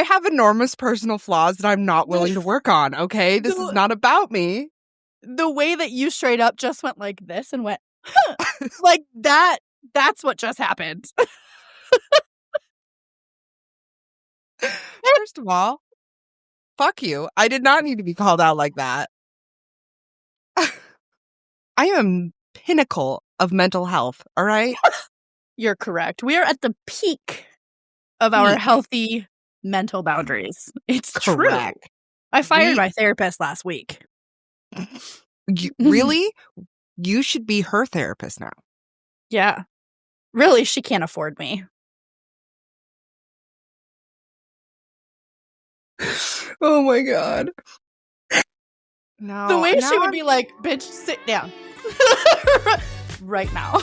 have enormous personal flaws that I'm not willing to work on, okay? This is not about me. The way that you straight up just went like this and went, huh, like that's what just happened. First of all, fuck you. I did not need to be called out like that. I am pinnacle of mental health, all right? You're correct. We are at the peak of our healthy mental boundaries. It's correct. True. I fired my therapist last week. Really? You should be her therapist now. Yeah. Really, she can't afford me. Oh my God. No. The way she would be like, bitch, sit down. Right now.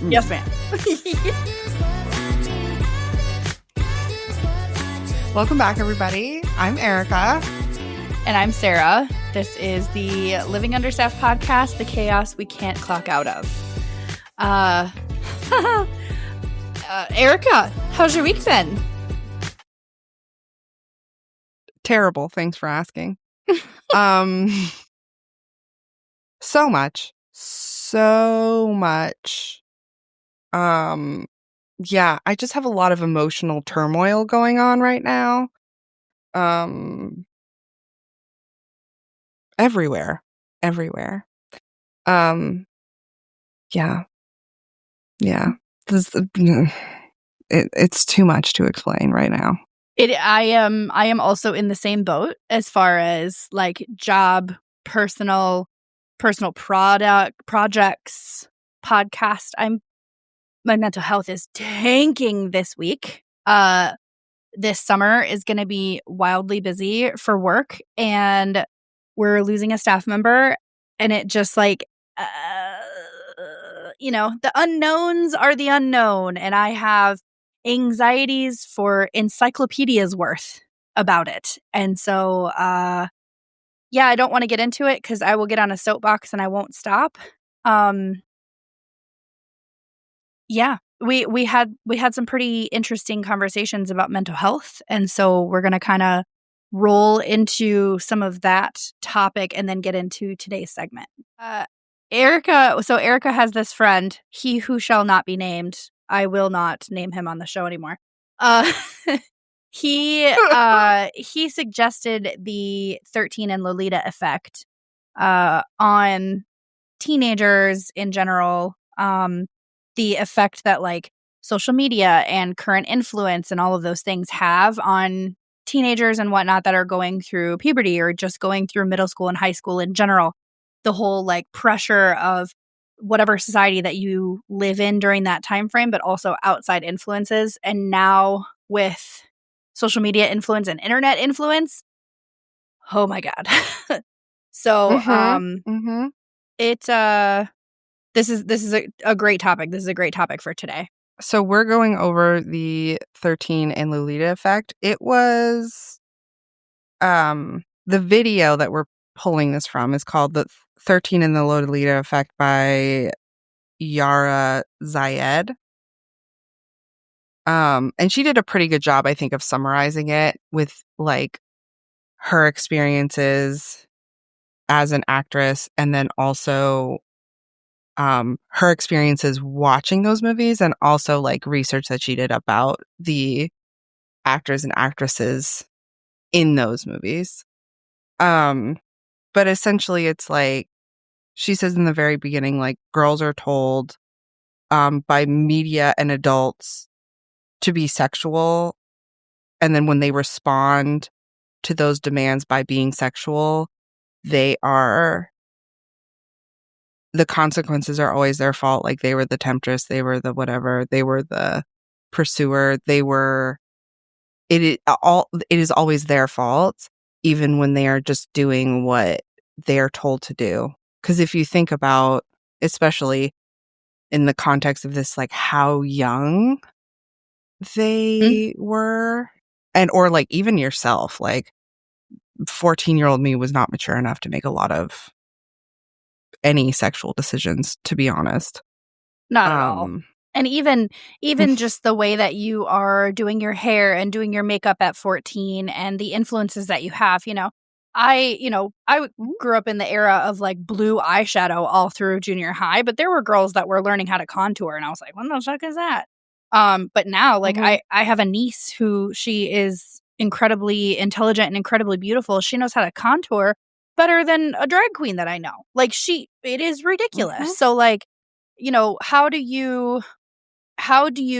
Yes, ma'am. Welcome back, everybody. I'm Erika. And I'm Sarah. This is the Living Understaffed podcast, the chaos we can't clock out of. Erika, how's your week been? Terrible. Thanks for asking. So much. Yeah, I just have a lot of emotional turmoil going on right now. Everywhere. Yeah. It's too much to explain right now. I am also in the same boat as far as like job, personal projects, podcast. My mental health is tanking this week. This summer is going to be wildly busy for work, and we're losing a staff member, and it just like the unknowns are the unknown, and I have anxieties for encyclopedia's worth about it. And so I don't want to get into it because I will get on a soapbox and I won't stop. We had some pretty interesting conversations about mental health, and so we're going to kind of roll into some of that topic and then get into today's segment. Erika has this friend, he who shall not be named. I will not name him on the show anymore. He suggested the 13 and Lolita Effect on teenagers in general. The effect that like social media and current influence and all of those things have on teenagers and whatnot that are going through puberty or just going through middle school and high school in general. The whole like pressure of whatever society that you live in during that time frame, but also outside influences. And now with social media influence and internet influence, oh my God. So this is a great topic. This is a great topic for today. So we're going over the 13 and Lolita Effect. It was the video that we're pulling this from is called the 13 and the Lolita Effect by Yara Zayed. And she did a pretty good job, I think, of summarizing it with like her experiences as an actress and then also her experiences watching those movies and also like research that she did about the actors and actresses in those movies. But essentially it's like she says in the very beginning, like girls are told by media and adults to be sexual, and then when they respond to those demands by being sexual, the consequences are always their fault. Like they were the temptress, they were the whatever, they were the pursuer, it is always their fault, even when they are just doing what they're told to do. Because if you think about, especially in the context of this, like how young they were, and or like even yourself, like 14-year-old me was not mature enough to make a lot of any sexual decisions, to be honest. Not at all. And even just the way that you are doing your hair and doing your makeup at 14 and the influences that you have, I grew up in the era of like blue eyeshadow all through junior high, but there were girls that were learning how to contour and I was like, what the fuck is that? But now like Mhm. I have a niece who she is incredibly intelligent and incredibly beautiful. She knows how to contour better than a drag queen that I know. Like it is ridiculous. Mhm. So like, how do you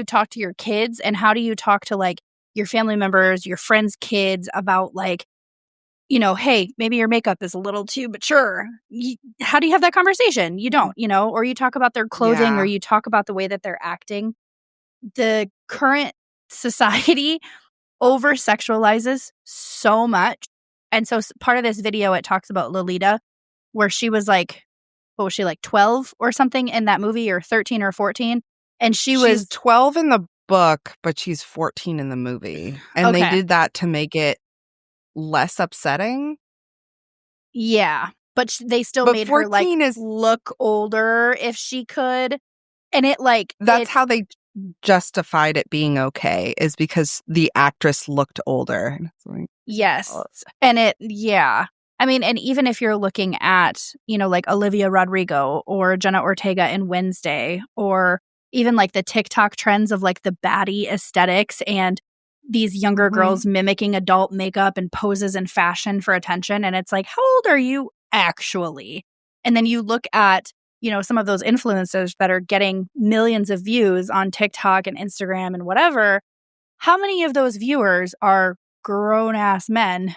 talk to your kids and how do you talk to like your family members, your friends' kids about like, hey, maybe your makeup is a little too mature. How do you have that conversation? You don't, or you talk about their clothing or Yeah. you talk about the way that they're acting. The current society over sexualizes so much. And so part of this video, it talks about Lolita, where she was like, what was she like 12 or something in that movie or 13 or 14? And she She's was 12 in the book, but she's 14 in the movie, and they okay. did that to make it less upsetting. Yeah, but they still But made her, like, 14 is look older if she could, and that's how they justified it being okay, is because the actress looked older. And it's like, yes, oh, and yeah. I mean, and even if you're looking at, like, Olivia Rodrigo or Jenna Ortega in Wednesday, or even, like, the TikTok trends of, like, the baddie aesthetics and these younger mhm. girls mimicking adult makeup and poses and fashion for attention, and it's like, "How old are you actually?" And then you look at, some of those influencers that are getting millions of views on TikTok and Instagram and whatever, how many of those viewers are grown ass men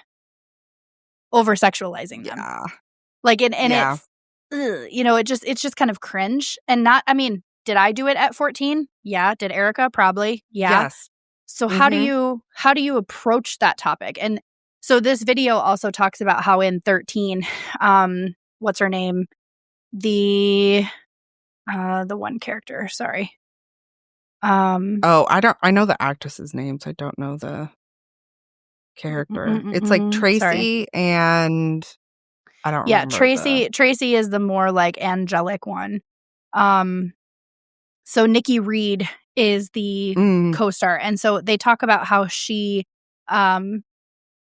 over sexualizing them? Yeah. Like, and Yeah. it's, ugh, it's just kind of cringe and not, I mean, did I do it at 14? Yeah. Did Erika? Probably. Yeah. Yes. So Mhm. how do you approach that topic? And so this video also talks about how in 13, what's her name? The the one character, sorry. Um Oh, I know the actress's names, I don't know the character. It's like sorry. Tracy and I don't Yeah, remember the Tracy is the more like angelic one. Um So Nikki Reed is the mm, co-star, and so they talk about how she, um,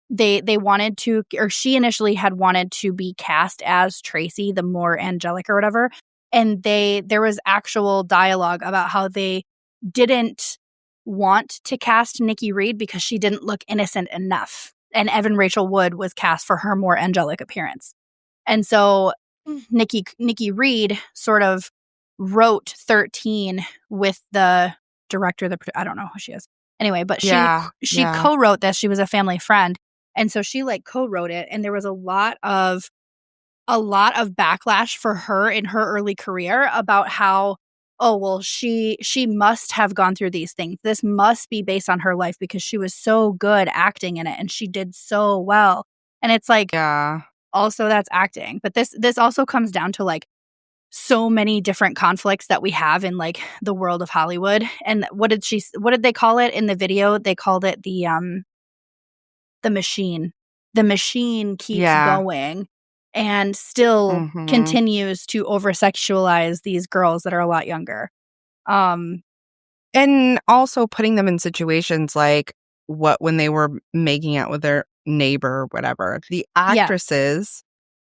they wanted to, or she initially had wanted to be cast as Tracy, the more angelic or whatever, and there was actual dialogue about how they didn't want to cast Nikki Reed because she didn't look innocent enough, and Evan Rachel Wood was cast for her more angelic appearance. And so Nikki Reed sort of wrote 13 with the director, I don't know who she is. Anyway, but yeah, she yeah. co-wrote this. She was a family friend. And so she like co-wrote it and there was a lot of backlash for her in her early career about how, oh well, she must have gone through these things. This must be based on her life because she was so good acting in it and she did so well. And it's like, Yeah. also that's acting, but this also comes down to like so many different conflicts that we have in like the world of Hollywood. And what did they call it in the video? They called it the machine. The machine keeps Yeah. going and still Mhm. continues to over sexualize these girls that are a lot younger. um And also putting them in situations like what when they were making out with their neighbor or whatever. The yeah. actresses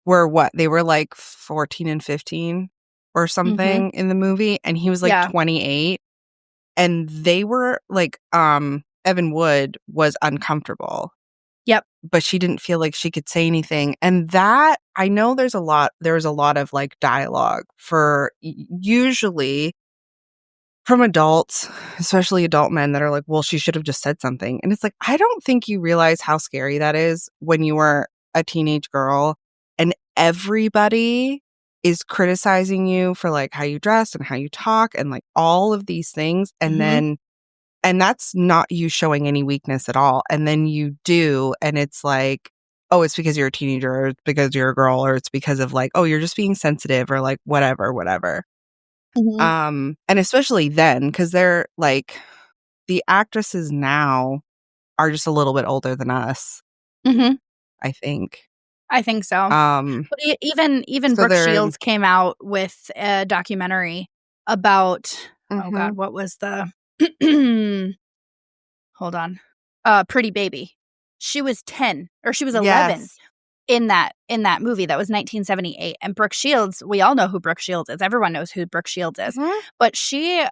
were what? They were like 14 and 15 or Mhm. something in the movie, and he was like Yeah. 28, and they were like, Evan Wood was uncomfortable, Yep. but she didn't feel like she could say anything. And that I know there's a lot of like dialogue for usually from adults, especially adult men that are like, well, she should have just said something. And it's like, I don't think you realize how scary that is when you were a teenage girl and everybody is criticizing you for like how you dress and how you talk and like all of these things. Mhm. And that's not you showing any weakness at all. And then you do. And it's like, oh, it's because you're a teenager or it's because you're a girl or it's because of like, oh, you're just being sensitive or like whatever, whatever. Mhm. And especially then, because they're like the actresses now are just a little bit older than us, Mhm. I think. I think so. Um, But even so Brooke they're Shields came out with a documentary about, oh Mhm. God, what was the hold on. Pretty Baby. She was 10 or she was 11 Yes. in that movie. That was 1978. And Brooke Shields, we all know who Brooke Shields is. Everyone knows who Brooke Shields is. Mhm. But she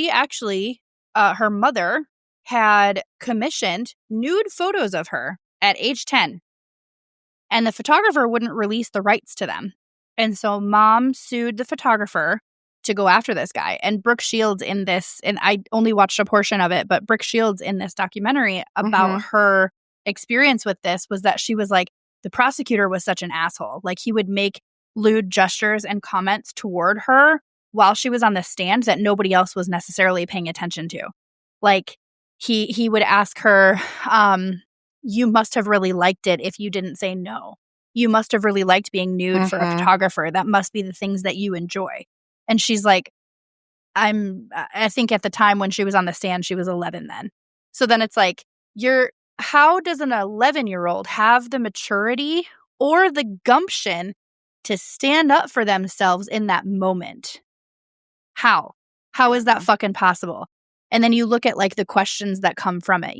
actually her mother had commissioned nude photos of her at age 10, and the photographer wouldn't release the rights to them. And so mom sued the photographer to go after this guy. And Brooke Shields in this, and I only watched a portion of it, but Brooke Shields in this documentary about Mhm. her experience with this was that she was like, the prosecutor was such an asshole. Like, he would make lewd gestures and comments toward her while she was on the stand that nobody else was necessarily paying attention to. Like, he would ask her, you must have really liked it if you didn't say no. You must have really liked being nude for a Mhm. photographer. That must be the things that you enjoy. And she's like, I think at the time when she was on the stand, she was 11 then. So then it's like, how does an 11-year-old have the maturity or the gumption to stand up for themselves in that moment? How? How is that Mhm. fucking possible? And then you look at like the questions that come from it,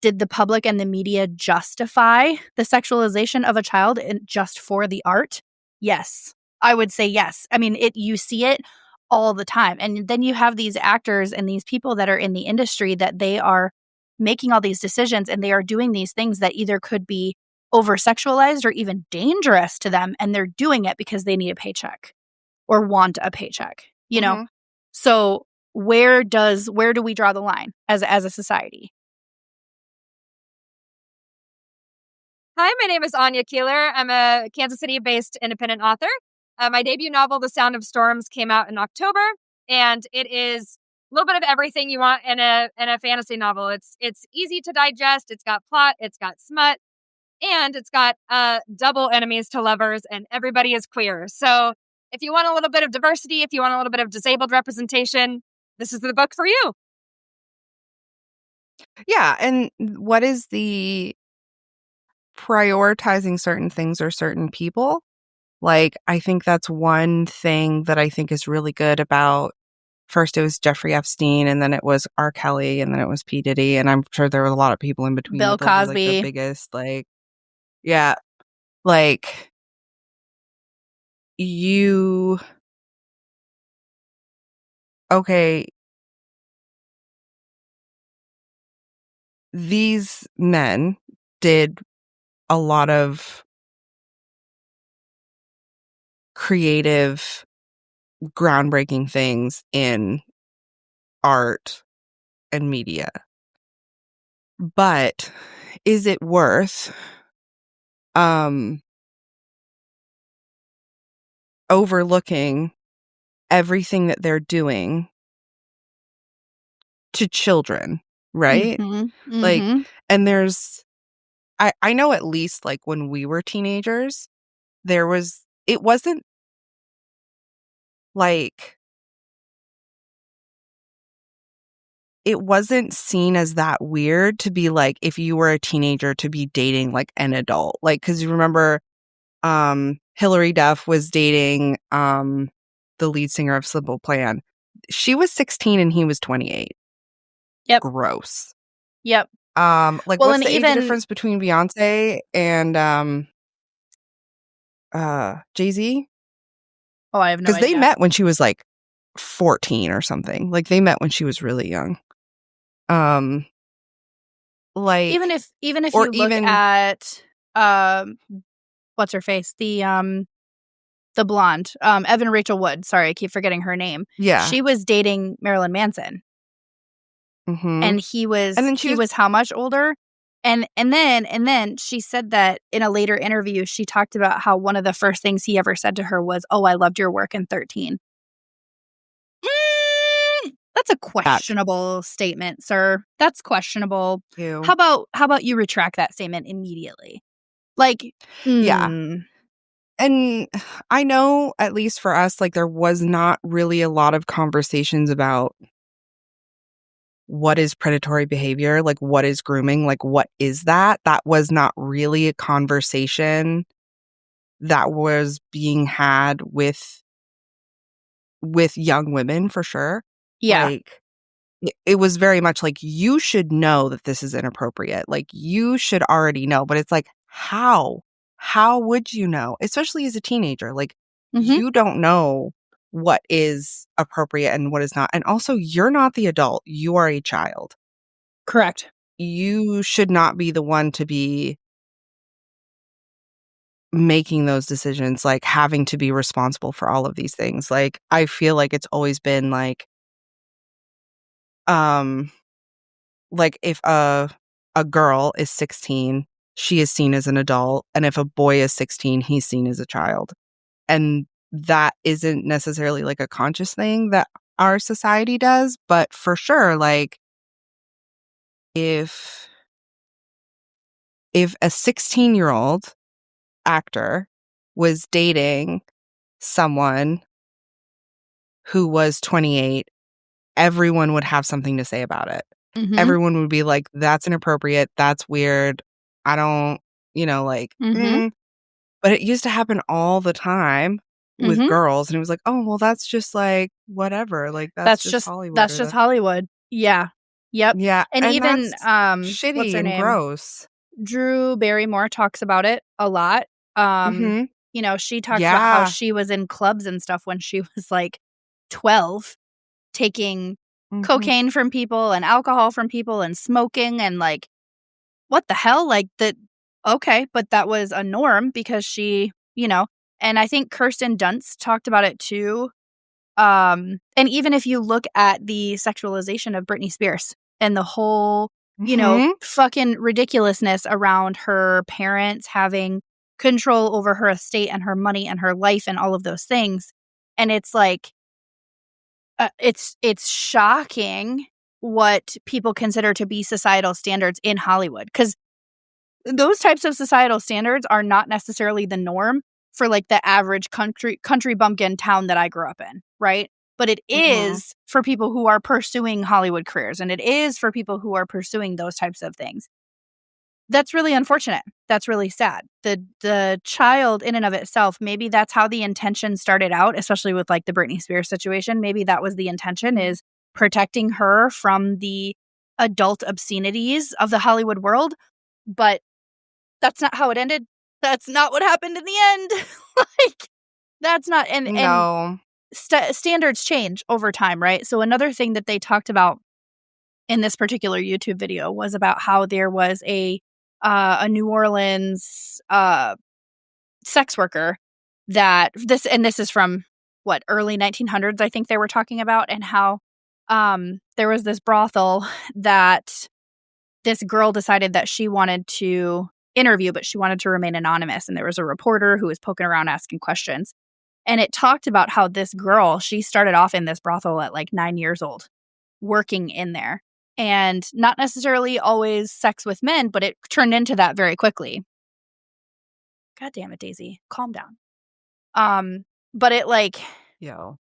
Did the public and the media justify the sexualization of a child just for the art? Yes. I would say yes. I mean, you see it all the time. And then you have these actors and these people that are in the industry that they are making all these decisions and they are doing these things that either could be over sexualized or even dangerous to them. And they're doing it because they need a paycheck or want a paycheck, Mhm. So where do we draw the line as a society? Hi, my name is Anya Keeler. I'm a Kansas City-based independent author. My debut novel, The Sound of Storms, came out in October, and it is a little bit of everything you want in a fantasy novel. It's easy to digest. It's got plot. It's got smut, and it's got double enemies to lovers, and everybody is queer. So if you want a little bit of diversity, if you want a little bit of disabled representation, this is the book for you. Yeah, and what is the prioritizing certain things or certain people? Like, I think that's one thing that I think is really good about first it was Jeffrey Epstein, and then it was R. Kelly, and then it was P. Diddy, and I'm sure there were a lot of people in between, Bill but those are, like, the Cosby. biggest, like yeah, like, you okay, these men did a lot of creative, groundbreaking things in art and media. But is it worth, um, overlooking everything that they're doing to children, right? Mhm. Like, Mhm. and I know at least, like, when we were teenagers, it wasn't, like it wasn't seen as that weird to be, like, if you were a teenager to be dating, like, an adult. Like, 'cause you remember, Hilary Duff was dating, the lead singer of Simple Plan. She was 16 and he was 28. Yep. Gross. Yep. Like, Well, what's and the age even difference between Beyonce and, Jay-Z? oh, I have no 'Cause they idea. met when she was, like, 14 or something. Like, they met when she was really young. Um, like Even if or you look even at what's her face? The blonde, Evan Rachel Wood. Sorry, I keep forgetting her name. yeah. She was dating Marilyn Manson. Mhm. And he And was then she he was was how much older? And then she said that in a later interview, she talked about how one of the first things he ever said to her was, "Oh, I loved your work in 13." That's a that questionable statement, sir. That's questionable. too. How about you retract that statement immediately? Like, Yeah. mm, And I know, at least for us, like, there was not really a lot of conversations about what is predatory behavior, like, what is grooming, like, what is that? That was not really a conversation that was being had with young women for sure. Yeah. Like, it was very much like, you should know that this is inappropriate. Like, you should already know. But it's like, how? How would you know? Especially as a teenager. Like, Mm-hmm. you don't know what is appropriate and what is not. And also, you're not the adult. You are a child. Correct. You should not be the one to be making those decisions, like, having to be responsible for all of these things. Like, I feel like it's always been um like, if a girl is 16, she is seen as an adult, and if a boy is 16, he's seen as a child. And that isn't necessarily, like, a conscious thing that our society does, but for sure, like, if a 16-year-old actor was dating someone who was 28, everyone would have something to say about it. Mm-hmm. Everyone would be like, "That's inappropriate. That's weird. I don't," like, Mm-hmm. But it used to happen all the time with Mm-hmm. girls, and it was like, "Oh, well, that's just, like, whatever. Like, that's just Hollywood," that's or just that. Hollywood. Yeah. Yep. Yeah, And and even that's what's shitty her and name? gross. Drew Barrymore talks about it a lot. Um, Mhm. she talks about how Yeah. she was in clubs and stuff when she was like 12, taking Mhm. cocaine from people and alcohol from people and smoking and like, what the hell? Like that. Okay. But that was a norm because and I think Kirsten Dunst talked about it too. And even if you look at the sexualization of Britney Spears and the whole, Mhm. fucking ridiculousness around her parents having control over her estate and her money and her life and all of those things. And it's like, it's shocking what people consider to be societal standards in Hollywood, because those types of societal standards are not necessarily the norm for like the average country bumpkin town that I grew up in, right? But it Mhm. is for people who are pursuing Hollywood careers, and it is for people who are pursuing those types of things. That's really unfortunate. That's really sad. The child in and of itself, maybe that's how the intention started out, especially with like the Britney Spears situation. Maybe that was the intention, is protecting her from the adult obscenities of the Hollywood world. But that's not how it ended. That's not what happened in the end. Like, that's not, and No. standards change over time, right? So another thing that they talked about in this particular YouTube video was about how there was a New Orleans sex worker that this is from what, early 1900s, I think they were talking about, and how there was this brothel that this girl decided that she wanted to interview, but she wanted to remain anonymous. And there was a reporter who was poking around asking questions. And it talked about how this girl, she started off in this brothel at like 9 years old, working in there. And not necessarily always sex with men, but it turned into that very quickly. God damn it, Daisy. Calm down. But it like Yo.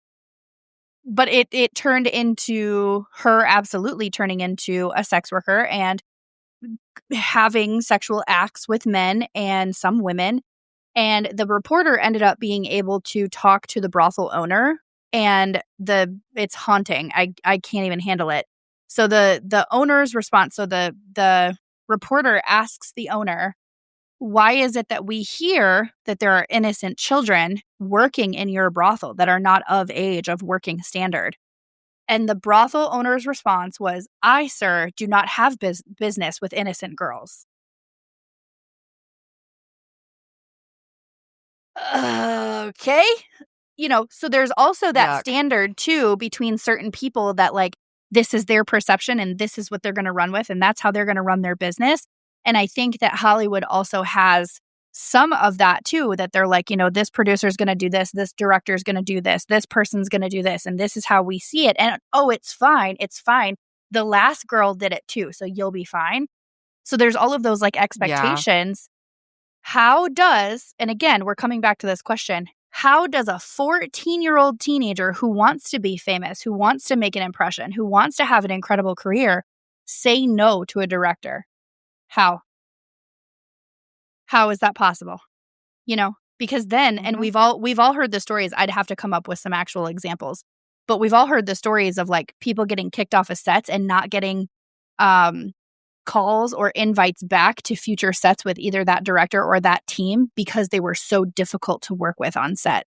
but it turned into her absolutely turning into a sex worker and having sexual acts with men and some women. And the reporter ended up being able to talk to the brothel owner, and it's haunting. I can't even handle it. So the owner's response, so the reporter asks the owner, why is it that we hear that there are innocent children working in your brothel that are not of age, of working standard? And the brothel owner's response was, I, sir, do not have business with innocent girls. Okay. So there's also that Yuck. standard too between certain people that like, this is their perception and this is what they're going to run with, and that's how they're going to run their business. And I think that Hollywood also has some of that too, that they're like, this producer's going to do this director's going to do this person's going to do this, and this is how we see it. And oh, it's fine. The last girl did it too, so you'll be fine. So there's all of those like Yeah. expectations. And again, we're coming back to this question, how does a 14-year-old teenager who wants to be famous, who wants to make an impression, who wants to have an incredible career, say no to a director? How? How is that possible? Because then, and Mhm. we've all heard the stories. I'd have to come up with some actual examples. But we've all heard the stories of like people getting kicked off of sets and not getting calls or invites back to future sets with either that director or that team because they were so difficult to work with on set.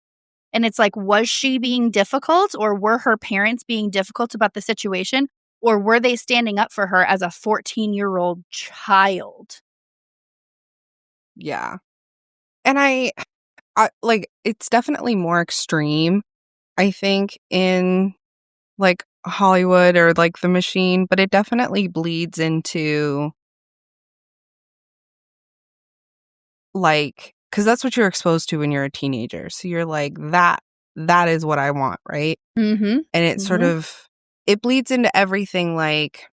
And it's like, was she being difficult, or were her parents being difficult about the situation, or were they standing up for her as a 14-year-old child? Yeah. And I like, it's definitely more extreme, I think, in like Hollywood or like The Machine, but it definitely bleeds into like, because that's what you're exposed to when you're a teenager. So you're like, that is what I want, right? Mm-hmm. And it sort of, it bleeds into everything, like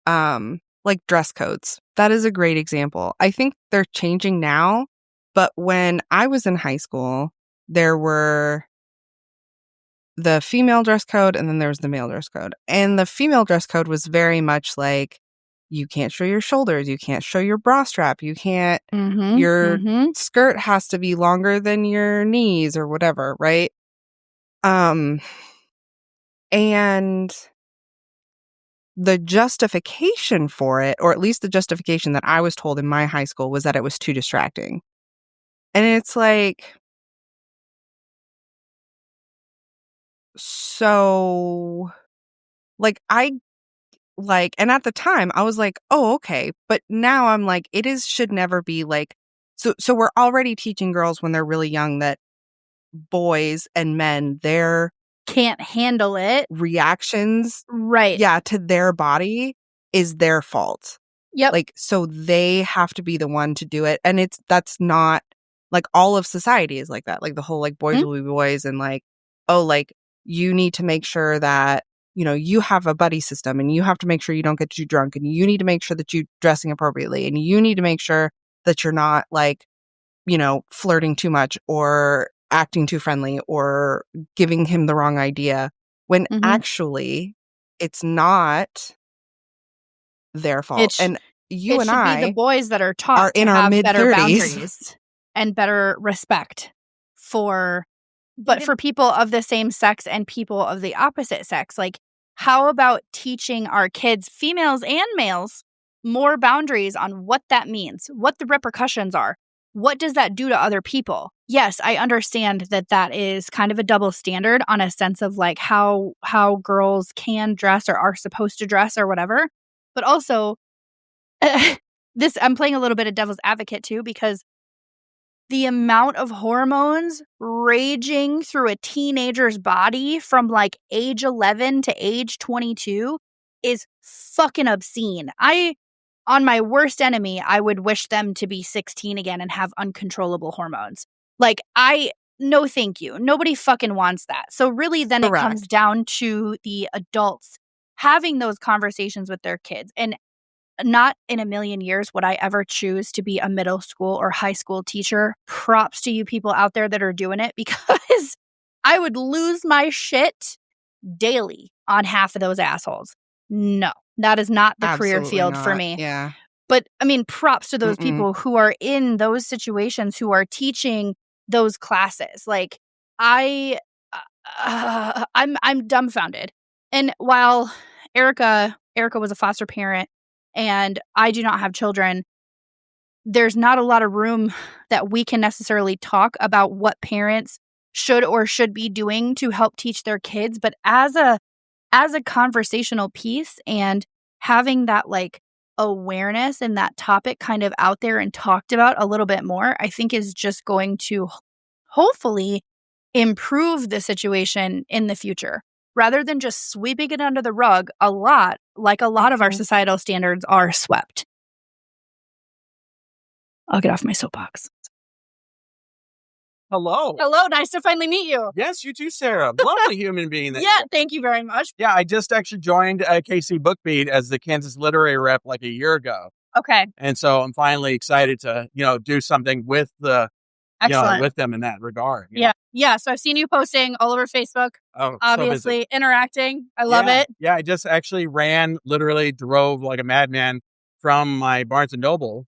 dress codes. That is a great example. I think they're changing now, but when I was in high school, there were the female dress code and then there was the male dress code. And the female dress code was very much like, you can't show your shoulders, you can't show your bra strap, you can't, your skirt has to be longer than your knees or whatever, right? And the justification for it, or at least the justification that I was told in my high school, was that it was too distracting. And it's like, so, like, and at the time I was like, oh, okay. But now I'm like, should never be like, so we're already teaching girls when they're really young that boys and men, their can't handle it. Reactions, right? Yeah, to their body is their fault. Yep. Like, so they have to be the one to do it. And that's not like all of society is like that. Like the whole like boys will be boys and like, oh, like you need to make sure that, you know, you have a buddy system and you have to make sure you don't get too drunk and you need to make sure that you're dressing appropriately and you need to make sure that you're not like, you know, flirting too much or acting too friendly or giving him the wrong idea when actually it's not their fault. And you it and should I be the boys that are taught are in to our have better mid-30s boundaries and better respect for people of the same sex and people of the opposite sex. Like, how about teaching our kids, females and males, more boundaries on what that means, what the repercussions are? What does that do to other people? Yes, I understand that is kind of a double standard on a sense of like how girls can dress or are supposed to dress or whatever. But also, I'm playing a little bit of devil's advocate too, because the amount of hormones raging through a teenager's body from like age 11 to age 22 is fucking obscene. On my worst enemy, I would wish them to be 16 again and have uncontrollable hormones. Like, no thank you. Nobody fucking wants that. So really then Correct. It comes down to the adults having those conversations with their kids. And not in a million years would I ever choose to be a middle school or high school teacher. Props to you people out there that are doing it, because I would lose my shit daily on half of those assholes. No, that is not the career field for me. Yeah. But I mean, props to those people who are in those situations, who are teaching those classes. Like, I'm dumbfounded. And while Erika was a foster parent, and I do not have children, there's not a lot of room that we can necessarily talk about what parents should or should be doing to help teach their kids. But as a conversational piece, and having that like awareness and that topic kind of out there and talked about a little bit more, I think is just going to hopefully improve the situation in the future, rather than just sweeping it under the rug a lot of our societal standards are swept. I'll get off my soapbox. Hello. Hello, nice to finally meet you. Yes, you too, Sarah. Lovely human being. Yeah, thank you very much. Yeah, I just actually joined KC Bookbeat as the Kansas literary rep like a year ago. Okay. And so I'm finally excited to, do something with with them in that regard. Yeah. Yeah. So I've seen you posting all over Facebook. Oh, obviously interacting. I love it. Yeah, I just actually literally drove like a madman from my Barnes & Noble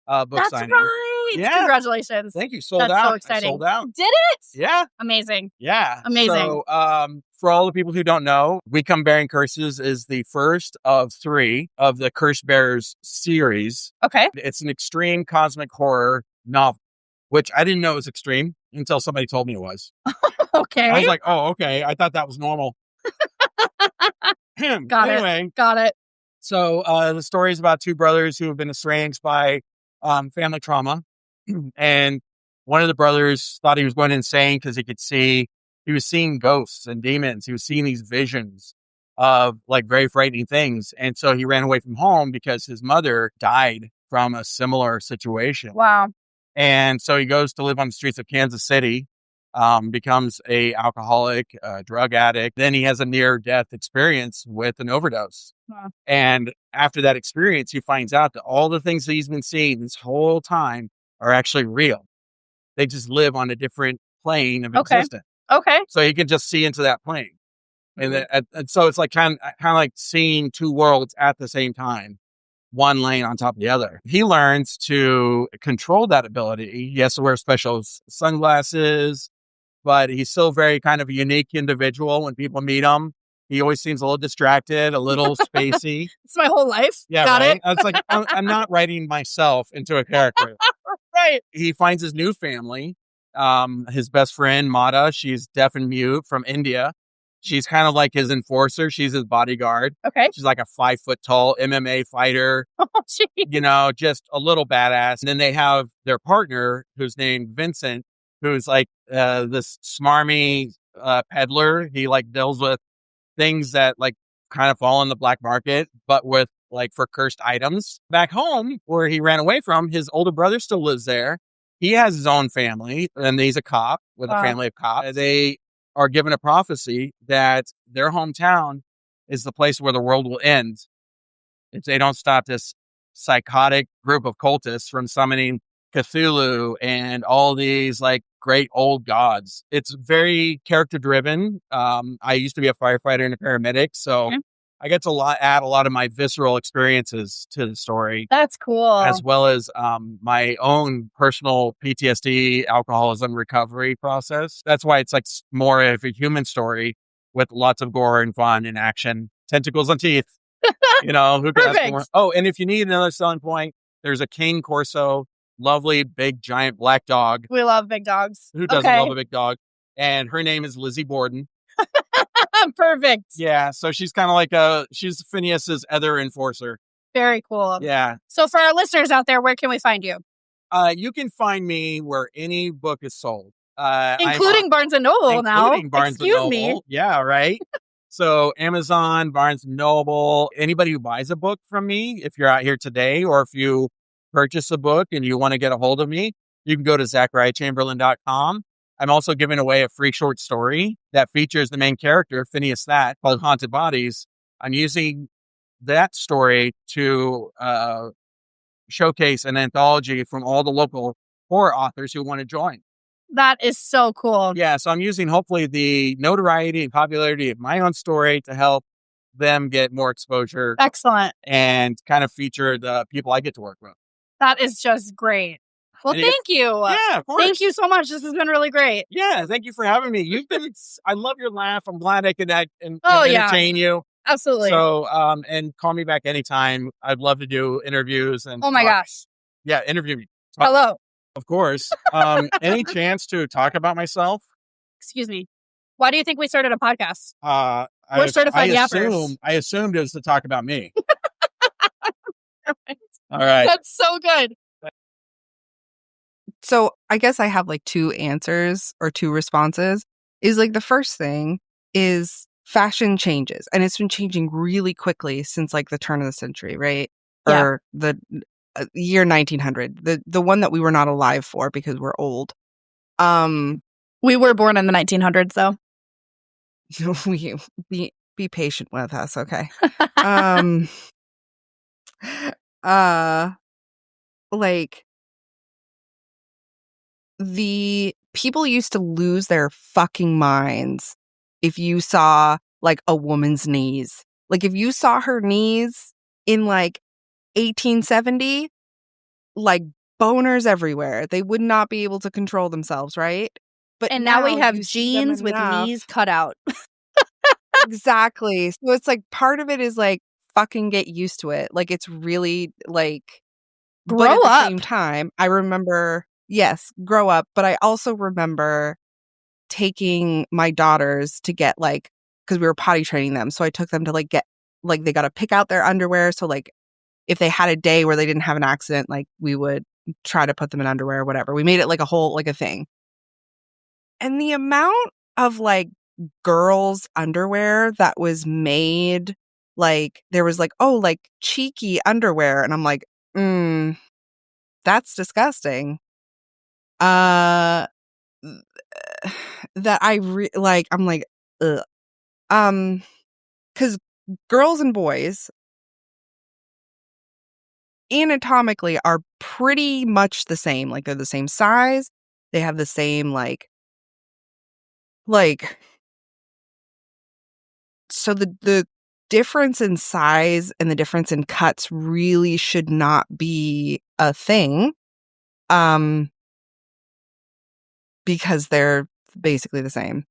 book That's signing. Right. Sweet. Yeah. Congratulations. Thank you. Sold That's out. so exciting. Sold out. Did it? Yeah. Amazing. Yeah. Amazing. So, for all the people who don't know, We Come Bearing Curses is the first of 3 of the Curse Bearers series. Okay. It's an extreme cosmic horror novel, which I didn't know was extreme until somebody told me it was. Okay. I was like, oh, okay. I thought that was normal. Got it. So the story is about 2 brothers who have been estranged by family trauma. And one of the brothers thought he was going insane because he was seeing ghosts and demons. He was seeing these visions of like very frightening things. And so he ran away from home because his mother died from a similar situation. Wow. And so he goes to live on the streets of Kansas City, becomes a alcoholic, drug addict. Then he has a near-death experience with an overdose. Wow. And after that experience, he finds out that all the things that he's been seeing this whole time are actually real. They just live on a different plane of existence. Okay. So he can just see into that plane. And so it's like kind of like seeing 2 worlds at the same time, one laying on top of the other. He learns to control that ability. He has to wear special sunglasses, but he's still very kind of a unique individual. When people meet him, he always seems a little distracted, a little spacey. It's my whole life. Yeah, Got right? it. It's like, I'm not writing myself into a character. Right. He finds his new family. His best friend, Mata, she's deaf and mute from India. She's kind of like his enforcer. She's his bodyguard. Okay. She's like a 5 foot tall MMA fighter, Oh, gee. Just a little badass. And then they have their partner who's named Vincent, who's like this smarmy peddler. He like deals with things that like kind of fall in the black market, but with like for cursed items. Back home where he ran away from, his older brother still lives there. He has his own family, and he's a cop with a family of cops. They are given a prophecy that their hometown is the place where the world will end if they don't stop this psychotic group of cultists from summoning Cthulhu and all these like great old gods. It's very character driven. I used to be a firefighter and a paramedic, so I get to add a lot of my visceral experiences to the story. That's cool. As well as my own personal PTSD, alcoholism recovery process. That's why it's like more of a human story with lots of gore and fun and action, tentacles and teeth. Who can ask more? Oh, and if you need another selling point, there's a Cane Corso, lovely, big, giant black dog. We love big dogs. Who doesn't love a big dog? And her name is Lizzie Borden. Perfect. Yeah, so she's kind of like she's Phineas's other enforcer. Very cool. Yeah. So for our listeners out there, where can we find you? You can find me where any book is sold. Including Barnes & Noble now. Including Barnes & Noble. Excuse me. Yeah, right? So Amazon, Barnes & Noble, anybody who buys a book from me, if you're out here today, or if you purchase a book and you want to get a hold of me, you can go to ZachariahChamberlain.com. I'm also giving away a free short story that features the main character, Phineas That, called Haunted Bodies. I'm using that story to showcase an anthology from all the local horror authors who want to join. That is so cool. Yeah, so I'm using hopefully the notoriety and popularity of my own story to help them get more exposure. Excellent. And kind of feature the people I get to work with. That is just great. Well, thank you. Yeah, of course. Thank you so much. This has been really great. Yeah, thank you for having me. I love your laugh. I'm glad I could entertain you. Absolutely. So, and call me back anytime. I'd love to do interviews. And oh my gosh. Yeah, interview me. Hello. Of course. Any chance to talk about myself? Excuse me. Why do you think we started a podcast? We're certified yappers. I assumed it was to talk about me. All right. That's so good. So I guess I have like 2 answers or 2 responses. Is like the first thing is fashion changes, and it's been changing really quickly since like the turn of the century, right? Yeah. Or the year 1900, the one that we were not alive for because we're old. We were born in the 1900s, though. Be patient with us, okay? Like the people used to lose their fucking minds if you saw like a woman's knees. Like if you saw her knees in like 1870, like boners everywhere. They would not be able to control themselves, right? But And now we have you see them jeans with enough. knees cut out. Exactly. So it's like part of it is like fucking get used to it. Like it's really like, but Grow at the up. same time, I remember, yes, grow up. But I also remember taking my daughters to get like, because we were potty training them. So I took them to like get, like they got to pick out their underwear. So like if they had a day where they didn't have an accident, like we would try to put them in underwear or whatever. We made it like a whole, like a thing. And the amount of like girls' underwear that was made, like there was like, oh, like cheeky underwear. And I'm like, that's disgusting. That like, I'm like, ugh. Because girls and boys anatomically are pretty much the same. Like they're the same size. They have the same like so the difference in size and the difference in cuts really should not be a thing. Because they're basically the same.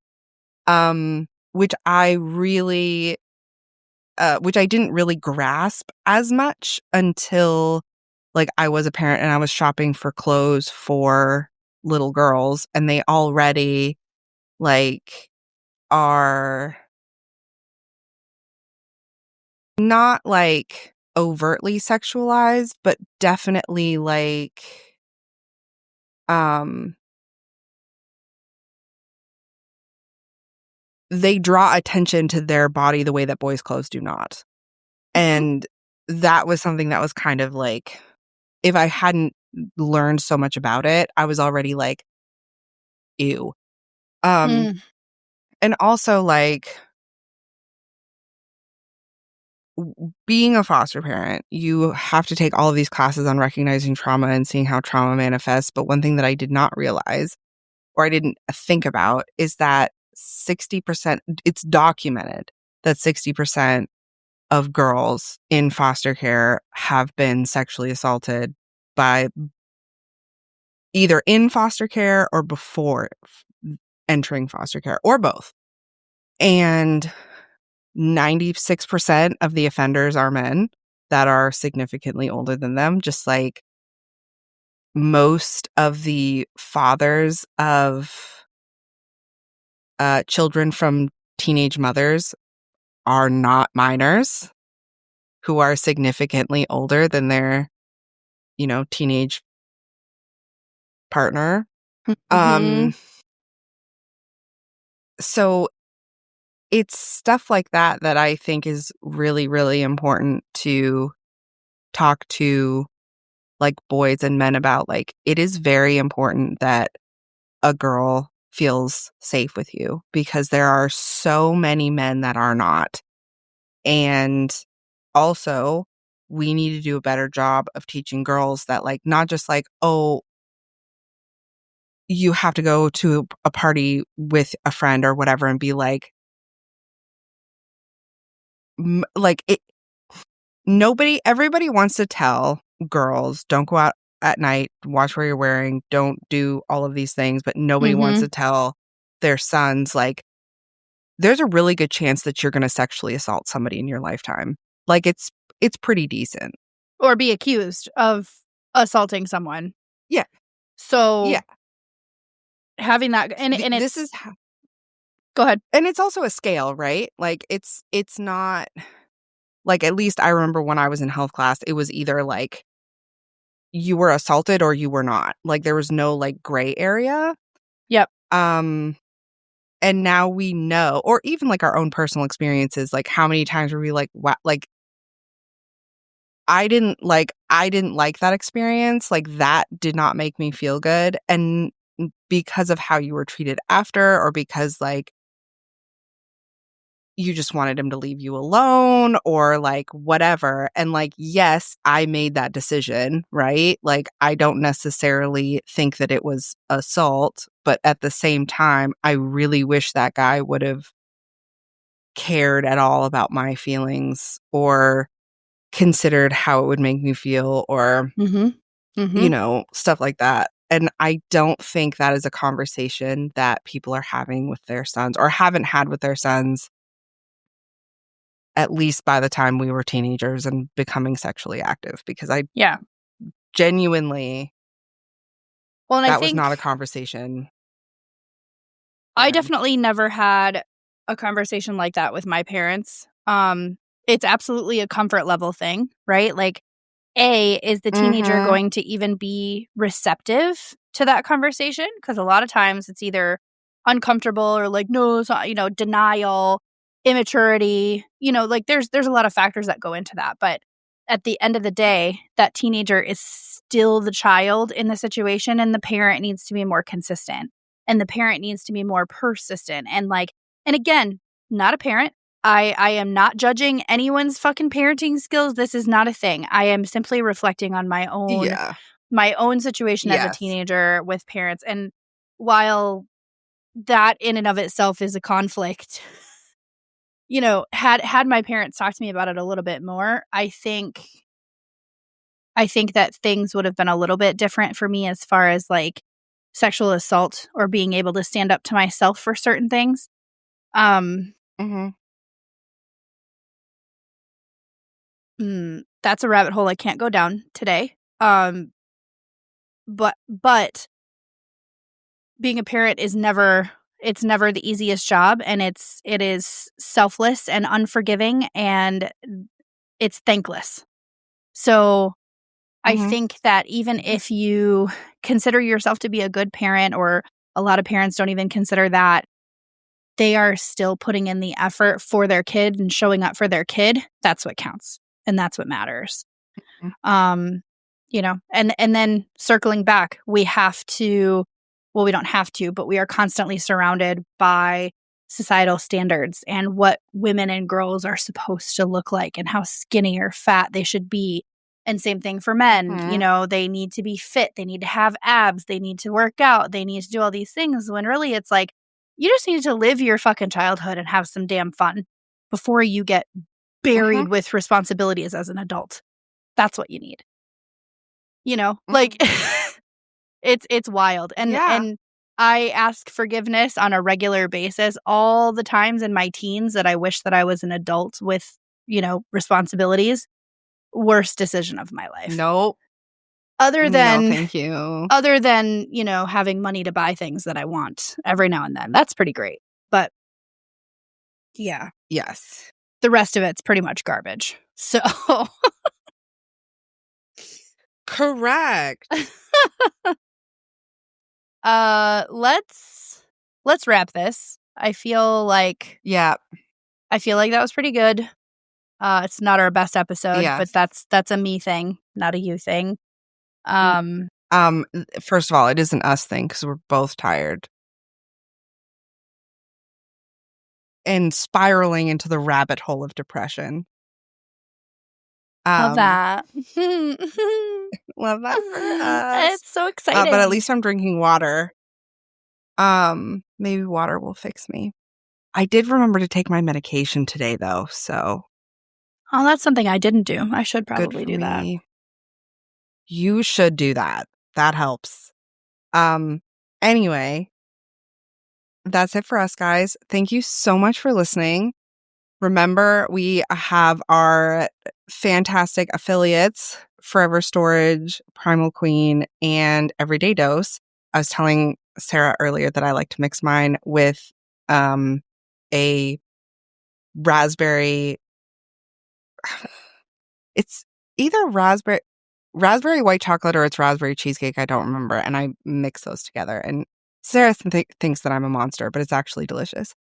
Which I really which I didn't really grasp as much until like I was a parent and I was shopping for clothes for little girls, and they already like are not like overtly sexualized, but definitely like they draw attention to their body the way that boys' clothes do not. And that was something that was kind of like, if I hadn't learned so much about it, I was already like, ew. And also like being a foster parent, you have to take all of these classes on recognizing trauma and seeing how trauma manifests. But one thing that I did not realize, or I didn't think about, is that 60%, it's documented that 60% of girls in foster care have been sexually assaulted by either in foster care or before entering foster care, or both. And 96% of the offenders are men that are significantly older than them, just like most of the fathers of children from teenage mothers are not minors who are significantly older than their, teenage partner. So it's stuff like that that I think is really, really important to talk to like boys and men about. Like, it is very important that a girl feels safe with you, because there are so many men that are not. And also, we need to do a better job of teaching girls that, like, not just like, oh, you have to go to a party with a friend or whatever and be like it. Everybody wants to tell girls, don't go out at night, watch where you're wearing, don't do all of these things, but nobody wants to tell their sons, like, there's a really good chance that you're going to sexually assault somebody in your lifetime. Like, it's pretty decent. Or be accused of assaulting someone. Yeah. So yeah, having that, and this is go ahead. And it's also a scale, right? Like, it's not like, at least I remember when I was in health class, it was either like you were assaulted or you were not. Like, there was no like gray area. Yep. And now we know, or even like our own personal experiences, like how many times were we like, wow, like I didn't like that experience. Like, that did not make me feel good. And because of how you were treated after, or because like you just wanted him to leave you alone, or like whatever. And like, yes, I made that decision, right? Like, I don't necessarily think that it was assault, but at the same time, I really wish that guy would have cared at all about my feelings, or considered how it would make me feel, or you know, stuff like that. And I don't think that is a conversation that people are having with their sons or haven't had with their sons, at least by the time we were teenagers and becoming sexually active, because I genuinely, well, and I that was think not a conversation. I definitely never had a conversation like that with my parents. It's absolutely a comfort level thing, right? Like, is the teenager going to even be receptive to that conversation? Because a lot of times it's either uncomfortable or like, no, it's not, you know, denial, immaturity, you know, like there's a lot of factors that go into that. But at the end of the day, that teenager is still the child in the situation, and the parent needs to be more consistent, and the parent needs to be more persistent. And like, and again, not a parent. I am not judging anyone's fucking parenting skills. This is not a thing. I am simply reflecting on my own situation as a teenager with parents. And while that in and of itself is a conflict, you know, had my parents talked to me about it a little bit more, I think that things would have been a little bit different for me as far as like sexual assault or being able to stand up to myself for certain things. That's a rabbit hole I can't go down today. But being a parent is never the easiest job, and it is selfless and unforgiving, and it's thankless. So I think that even if you consider yourself to be a good parent, or a lot of parents don't even consider that, they are still putting in the effort for their kid and showing up for their kid. That's what counts. And that's what matters. You know, and then circling back, we don't have to, but we are constantly surrounded by societal standards and what women and girls are supposed to look like and how skinny or fat they should be. And same thing for men, you know, they need to be fit, they need to have abs, they need to work out, they need to do all these things, when really it's like, you just need to live your fucking childhood and have some damn fun before you get buried with responsibilities as an adult. That's what you need. You know, like it's wild. And I ask forgiveness on a regular basis all the times in my teens that I wish that I was an adult with, you know, responsibilities. Worst decision of my life. Nope. Other than thank you. Other than, you know, having money to buy things that I want every now and then. That's pretty great. But yeah. Yes. The rest of it's pretty much garbage. So correct. Let's wrap this. I feel like that was pretty good. It's not our best episode, but that's a me thing, not a you thing. First of all, it is an us thing because we're both tired and spiraling into the rabbit hole of depression. Love that. Love that for us. It's so exciting. But at least I'm drinking water. Maybe water will fix me. I did remember to take my medication today, though. So, that's something I didn't do. I should probably do that. You should do that. That helps. Anyway, that's it for us, guys. Thank you so much for listening. Remember, we have our fantastic affiliates, Forever Storage, Primal Queen, and Everyday Dose. I was telling Sarah earlier that I like to mix mine with a raspberry. It's either raspberry white chocolate or it's raspberry cheesecake. I don't remember. And I mix those together. And Sarah thinks that I'm a monster, but it's actually delicious.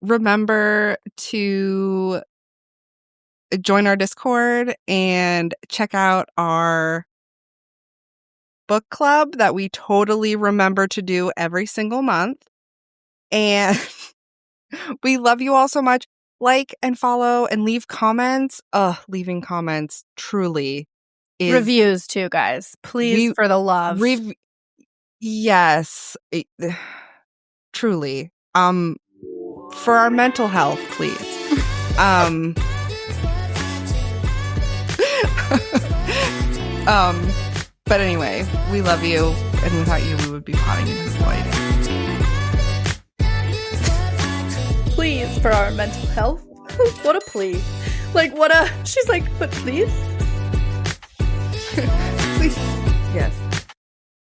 Remember to join our Discord and check out our book club that we totally remember to do every single month. And we love you all so much. Like and follow and leave comments. Leaving comments truly is... Reviews too, guys. Please, for the love. Yes. Truly. for our mental health, please. But anyway, we love you, and without you, we would be potting in his life. Please, for our mental health. What a plea. Like, she's like, but please? Please.